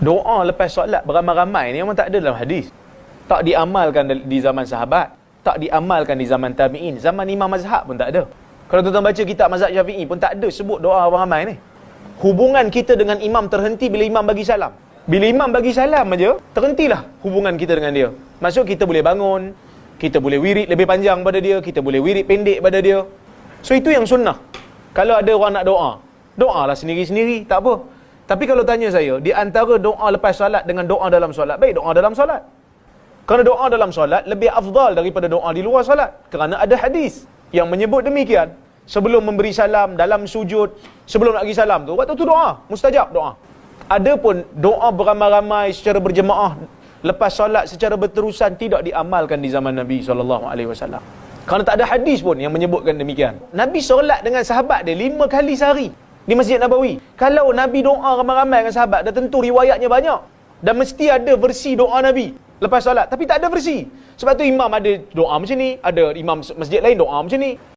Doa lepas solat beramai-ramai ni memang tak ada dalam hadis. Tak diamalkan di zaman sahabat, tak diamalkan di zaman tabi'in, zaman imam mazhab pun tak ada. Kalau tuan-tuan baca kitab mazhab Syafi'i pun tak ada sebut doa ramai ni. Hubungan kita dengan imam terhenti bila imam bagi salam. Bila imam bagi salam aja, terhentilah hubungan kita dengan dia. Maksud kita boleh bangun, kita boleh wirid lebih panjang pada dia, kita boleh wirid pendek pada dia. So itu yang sunnah. Kalau ada orang nak doa, doalah sendiri-sendiri, tak apa. Tapi kalau tanya saya, di antara doa lepas solat dengan doa dalam solat, baik doa dalam solat. Kerana doa dalam solat lebih afdal daripada doa di luar solat. Kerana ada hadis yang menyebut demikian. Sebelum memberi salam, dalam sujud, sebelum nak bagi salam tu, waktu tu doa, mustajab doa. Adapun doa beramai-ramai secara berjemaah lepas solat secara berterusan tidak diamalkan di zaman Nabi SAW. Kerana tak ada hadis pun yang menyebutkan demikian. Nabi solat dengan sahabat dia 5 kali sehari di Masjid Nabawi. Kalau Nabi doa ramai-ramai dengan sahabat, dah tentu riwayatnya banyak. Dan mesti ada versi doa Nabi lepas solat. Tapi tak ada versi. Sebab tu imam ada doa macam ni, ada imam masjid lain doa macam ni.